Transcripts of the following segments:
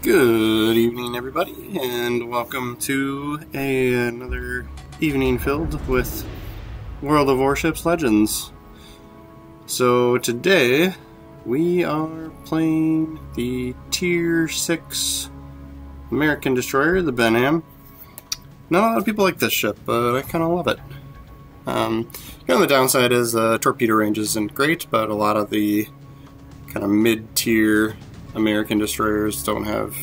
Good evening, everybody, and welcome to another evening filled with World of Warships Legends. So today we are playing the Tier 6 American destroyer, the Benham. Not a lot of people like this ship, but I kind of love it. Kind of the downside is the torpedo range isn't great, but a lot of the kind of mid-tier American destroyers don't have,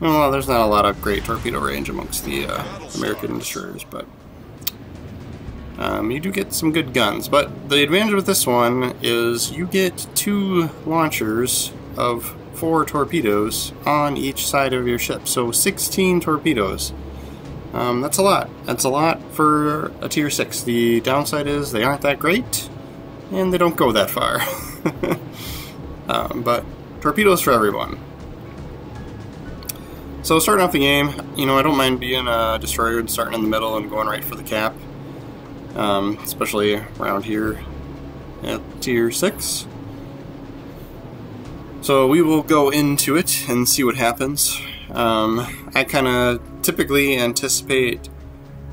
well, there's not a lot of great torpedo range amongst the American destroyers, but you do get some good guns. But the advantage with this one is you get 2 launchers of 4 torpedoes on each side of your ship, so 16 torpedoes. That's a lot. That's a lot for a Tier 6. The downside is they aren't that great, and they don't go that far. But torpedoes for everyone. So starting off the game, I don't mind being a destroyer and starting in the middle and going right for the cap. Especially around here at Tier 6. So we will go into it and see what happens. I kind of typically anticipate,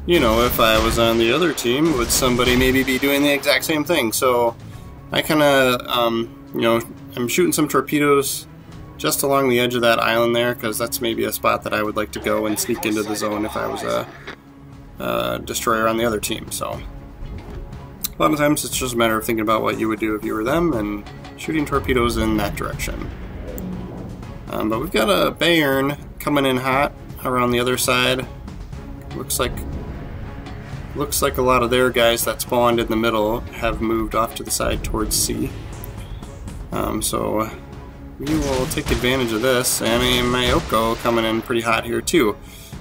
if I was on the other team, would somebody maybe be doing the exact same thing. So I kind of, I'm shooting some torpedoes just along the edge of that island there, because that's maybe a spot that I would like to go and sneak into the zone if I was a destroyer on the other team. So a lot of times it's just a matter of thinking about what you would do if you were them and shooting torpedoes in that direction. But we've got a Benham coming in hot around the other side. Looks like a lot of their guys that spawned in the middle have moved off to the side towards C. So we will take advantage of this, and my Oko coming in pretty hot here too.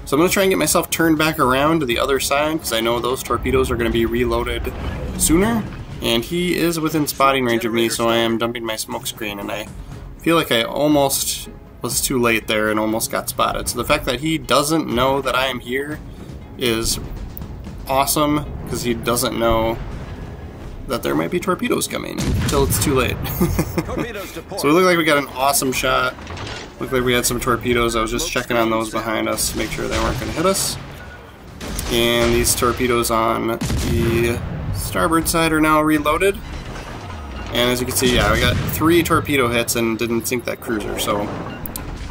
So I'm going to try and get myself turned back around to the other side, because I know those torpedoes are going to be reloaded sooner, and he is within spotting range of me, so I am dumping my smoke screen, and I feel like I almost was too late there and almost got spotted. So the fact that he doesn't know that I am here is awesome, because he doesn't know that there might be torpedoes coming until it's too late. So we look like we got an awesome shot. Looked like we had some torpedoes. I was just checking on those behind us to make sure they weren't going to hit us. And these torpedoes on the starboard side are now reloaded. And as you can see, yeah, we got 3 torpedo hits and didn't sink that cruiser. So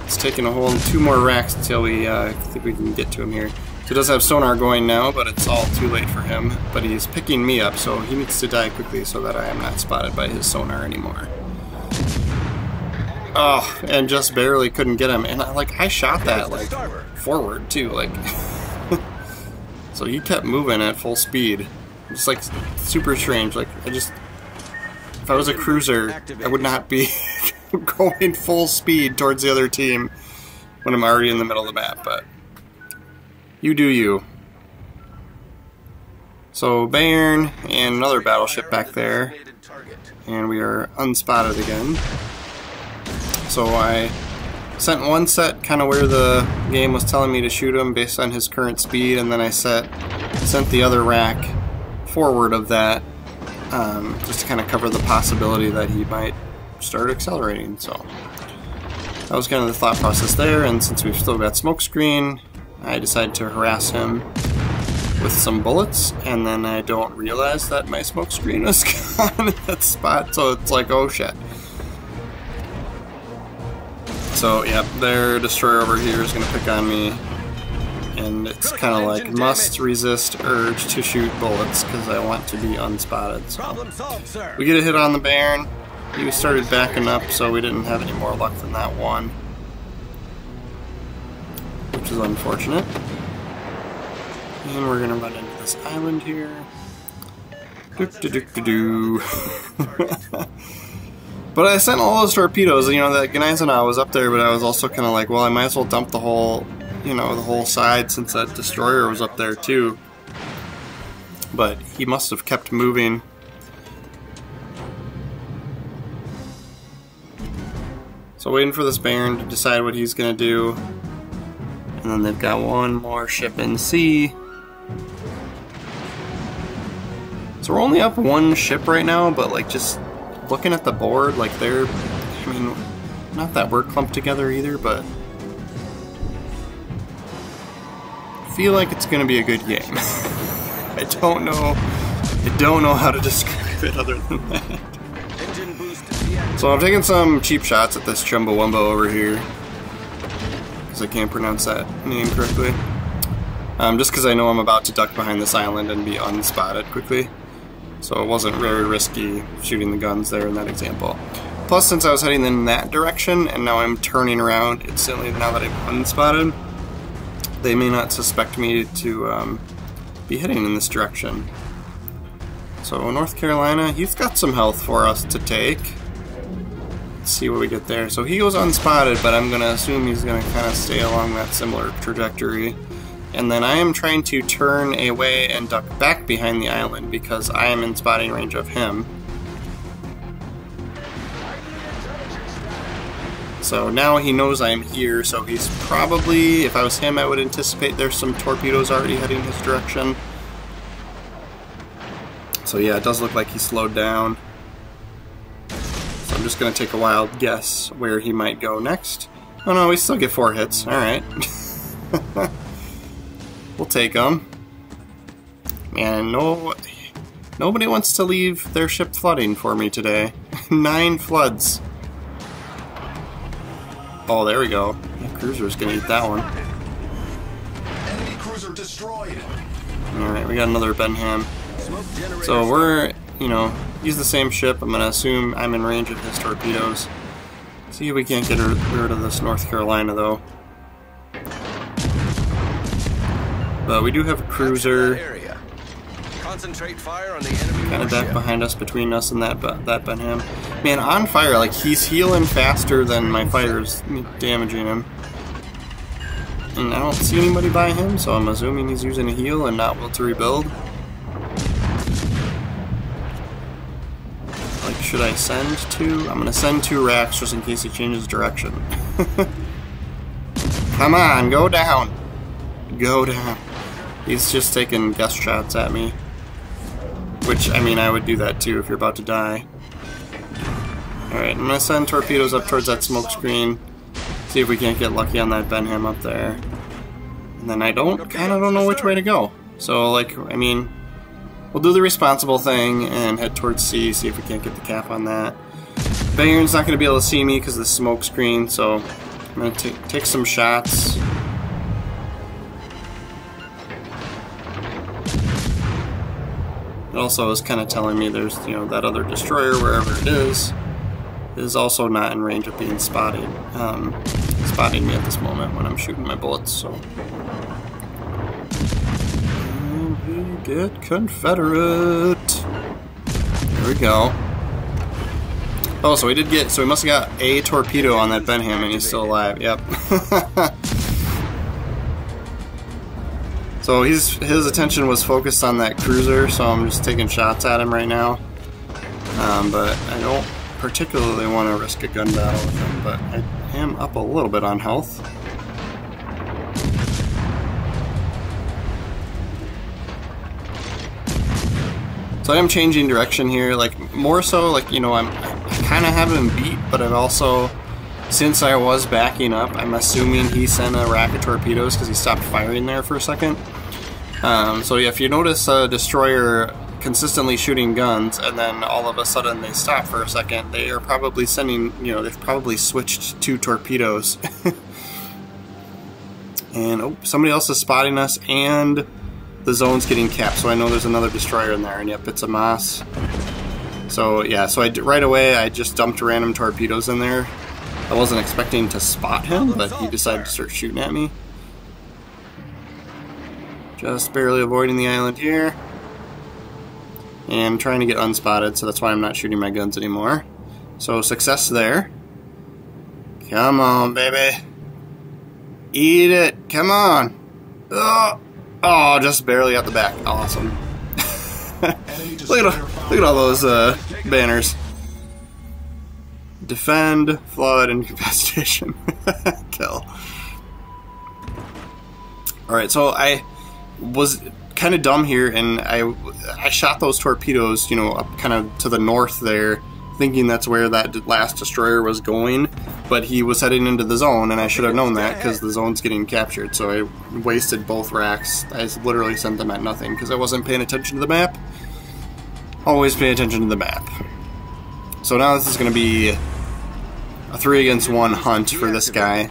it's taking a whole 2 more racks until we think we can get to him here. So he does have sonar going now, but it's all too late for him. But he's picking me up, so he needs to die quickly so that I am not spotted by his sonar anymore. Oh, and just barely couldn't get him. And I shot that forward too, so he kept moving at full speed. Just super strange. If I was a cruiser, I would not be going full speed towards the other team when I'm already in the middle of the map, but you do you. So Benham and another battleship back there, and we are unspotted again. So I sent one set kind of where the game was telling me to shoot him based on his current speed, and then I sent the other rack forward of that, just to kind of cover the possibility that he might start accelerating. So that was kind of the thought process there, and since we've still got smokescreen, I decided to harass him with some bullets, and then I don't realize that my smokescreen was gone in that spot, so it's like, oh shit. So yeah, their destroyer over here is going to pick on me, and it's kind of like must resist urge to shoot bullets because I want to be unspotted. So we get a hit on the Benham. He started backing up, so we didn't have any more luck than that one, which is unfortunate. And we're gonna run into this island here. But I sent all those torpedoes. That Gneisenau was up there, but I was also kind of like, well, I might as well dump the whole, the whole side since that destroyer was up there too. But he must have kept moving. So waiting for this Benham to decide what he's gonna do. And then they've got one more ship in sea. So we're only up 1 ship right now, but just looking at the board, they're, not that we're clumped together either, but feel like it's gonna be a good game. I don't know how to describe it other than that. So I'm taking some cheap shots at this Chumbawamba over here, because I can't pronounce that name correctly. Just because I know I'm about to duck behind this island and be unspotted quickly. So it wasn't very risky shooting the guns there in that example. Plus, since I was heading in that direction, and now I'm turning around instantly now that I'm unspotted, they may not suspect me to be heading in this direction. So North Carolina, he's got some health for us to take. Let's see what we get there. So he goes unspotted, but I'm going to assume he's going to kind of stay along that similar trajectory. And then I am trying to turn away and duck back behind the island because I am in spotting range of him. So now he knows I'm here, so he's probably, if I was him, I would anticipate there's some torpedoes already heading his direction. So yeah, it does look like he slowed down. So I'm just going to take a wild guess where he might go next. Oh no, we still get 4 hits. Alright. We'll take them. Man, nobody wants to leave their ship flooding for me today. 9 floods. Oh, there we go. The cruiser's gonna eat that one. Enemy cruiser destroyed. Alright, we got another Benham. So we're, use the same ship. I'm gonna assume I'm in range of his torpedoes. See if we can't get rid of this North Carolina, though. But we do have a cruiser. Concentrate fire on the enemy Kind of warship. back behind us, between us and that Benham. Man, on fire, like, he's healing faster than my fire's damaging him. And I don't see anybody by him, so I'm assuming he's using a heal and not will to rebuild. Like, should I send 2? I'm gonna send 2 racks just in case he changes direction. Come on, go down! Go down. He's just taking gust shots at me. Which, I mean, I would do that too if you're about to die. Alright, I'm gonna send torpedoes up towards that smoke screen. See if we can't get lucky on that Benham up there. And then I kinda don't know which way to go. So, like, I mean, we'll do the responsible thing and head towards C, see if we can't get the cap on that. Bayern's not gonna be able to see me because of the smoke screen, so I'm gonna take some shots. It also is kind of telling me there's, that other destroyer, wherever it is also not in range of being spotting me at this moment when I'm shooting my bullets, so. And we get Confederate. There we go. Oh, so we must have got a torpedo on that Benham and he's still alive, yep. So his attention was focused on that cruiser, so I'm just taking shots at him right now. But I don't particularly want to risk a gun battle with him, but I am up a little bit on health. So I am changing direction here, like more so like, I kind of have him beat, but I've also, since I was backing up, I'm assuming he sent a rack of torpedoes because he stopped firing there for a second. So yeah, if you notice a destroyer consistently shooting guns and then all of a sudden they stop for a second, they are probably sending, they've probably switched to torpedoes. And oh, somebody else is spotting us and the zone's getting capped, so I know there's another destroyer in there, and yep, it's a Moss. So yeah, so right away I just dumped random torpedoes in there. I wasn't expecting to spot him, but he decided to start shooting at me. Just barely avoiding the island here. And trying to get unspotted, so that's why I'm not shooting my guns anymore. So success there. Come on, baby. Eat it. Come on. Oh, just barely at the back. Awesome. look at all those banners. Defend, flood, incapacitation. Kill. Alright, so I was kind of dumb here, and I shot those torpedoes, up kind of to the north there, thinking that's where that last destroyer was going, but he was heading into the zone, and I should have known that because the zone's getting captured, so I wasted both racks. I literally sent them at nothing because I wasn't paying attention to the map. Always pay attention to the map. So now this is going to be a 3-against-1 hunt for this guy.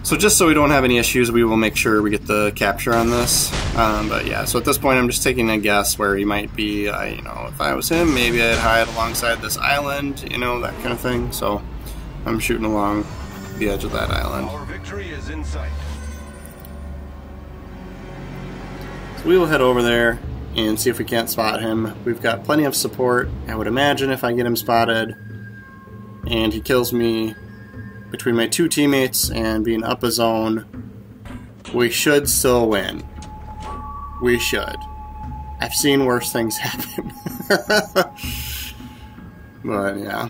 So just so we don't have any issues, we will make sure we get the capture on this. But yeah, so at this point I'm just taking a guess where he might be. You know, if I was him, maybe I'd hide alongside this island, you know, that kind of thing. So I'm shooting along the edge of that island. Our victory is in sight. So we will head over there and see if we can't spot him. We've got plenty of support. I would imagine if I get him spotted and he kills me between my two teammates and being up a zone, we should still win. We should. I've seen worse things happen. But yeah.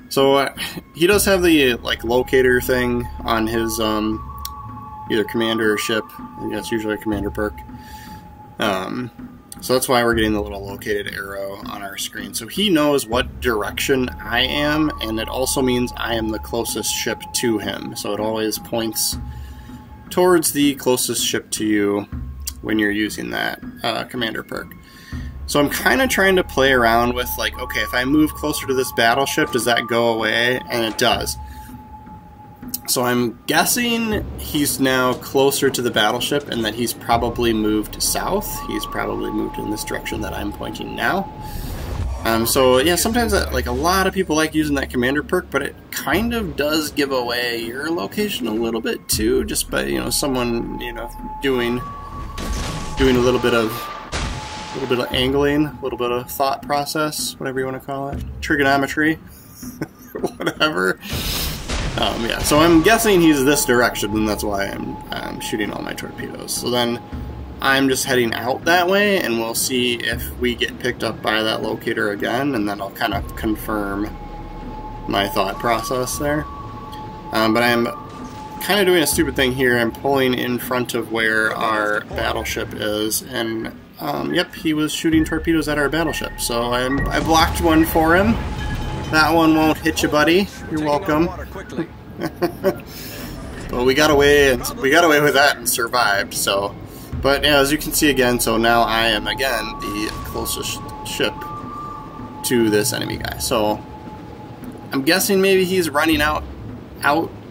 So he does have the like locator thing on his either commander or ship. I think that's usually a commander perk. So that's why we're getting the little located arrow on our screen. So he knows what direction I am, and it also means I am the closest ship to him. So it always points towards the closest ship to you when you're using that commander perk. So I'm kind of trying to play around with like, okay, if I move closer to this battleship, does that go away? And it does. So I'm guessing he's now closer to the battleship and that he's probably moved south. He's probably moved in this direction that I'm pointing now. So yeah, sometimes like a lot of people like using that commander perk, but it kind of does give away your location a little bit too, just by, you know, someone, you know, doing a little bit of angling, a little bit of thought process, whatever you want to call it, trigonometry, whatever. Yeah, so I'm guessing he's this direction, and that's why I'm shooting all my torpedoes. So then I'm just heading out that way, and we'll see if we get picked up by that locator again, and then I'll kind of confirm my thought process there. But I'm kind of doing a stupid thing here. I'm pulling in front of where our battleship is, and yep, he was shooting torpedoes at our battleship. So I blocked one for him. That one won't hit you, buddy. You're welcome. Well, we got away with that and survived. So, but yeah, as you can see again, so now I am again the closest ship to this enemy guy. So I'm guessing maybe he's running out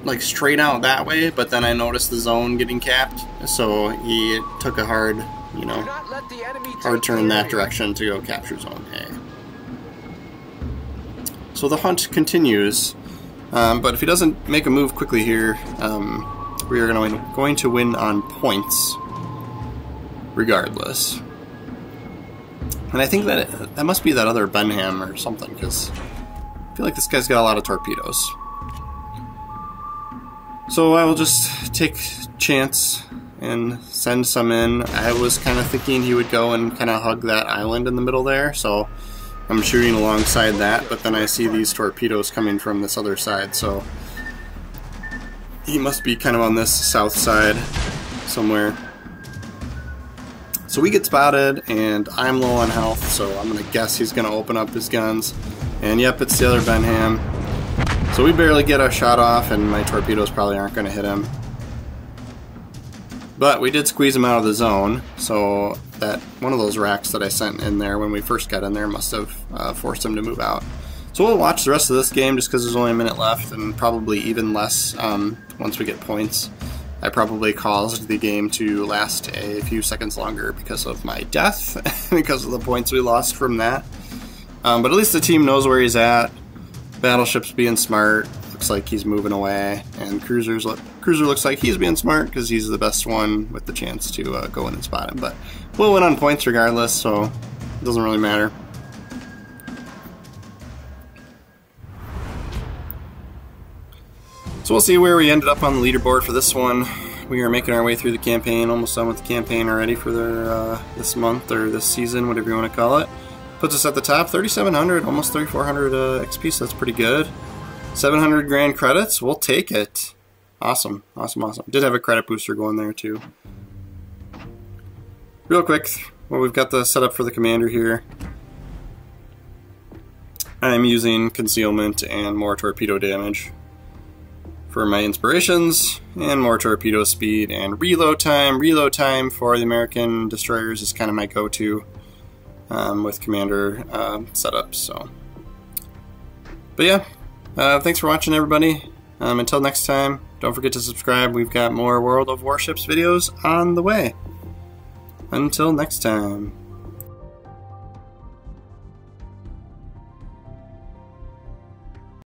like straight out that way. But then I noticed the zone getting capped, so he took a hard, you know, hard turn that direction to go capture zone A. So the hunt continues, but if he doesn't make a move quickly here, we are going to win on points, regardless. And I think that must be that other Benham or something, because I feel like this guy's got a lot of torpedoes. So I will just take chance and send some in. I was kind of thinking he would go and kind of hug that island in the middle there, so I'm shooting alongside that, but then I see these torpedoes coming from this other side, so he must be kind of on this south side somewhere. So we get spotted, and I'm low on health, so I'm going to guess he's going to open up his guns. And yep, it's the other Benham. So we barely get our shot off, and my torpedoes probably aren't going to hit him. But we did squeeze him out of the zone, so that one of those racks that I sent in there when we first got in there must have forced him to move out. So we'll watch the rest of this game just because there's only a minute left, and probably even less once we get points. I probably caused the game to last a few seconds longer because of my death, because of the points we lost from that. But at least the team knows where he's at. Battleship's being smart. Looks like he's moving away, and Cruiser looks like he's being smart because he's the best one with the chance to go in and spot him. But we'll win on points regardless, so it doesn't really matter. So we'll see where we ended up on the leaderboard for this one. We are making our way through the campaign, almost done with the campaign already for this month or this season, whatever you want to call it. Puts us at the top, 3,700, almost 3,400 XP, so that's pretty good. 700 grand credits, we'll take it. Awesome, awesome, awesome. Did have a credit booster going there too. Real quick, well, we've got the setup for the commander here. I'm using concealment and more torpedo damage for my inspirations, and more torpedo speed and reload time. Reload time for the American destroyers is kind of my go-to with commander setups. So, but yeah, thanks for watching, everybody. Until next time, don't forget to subscribe. We've got more World of Warships videos on the way. Until next time.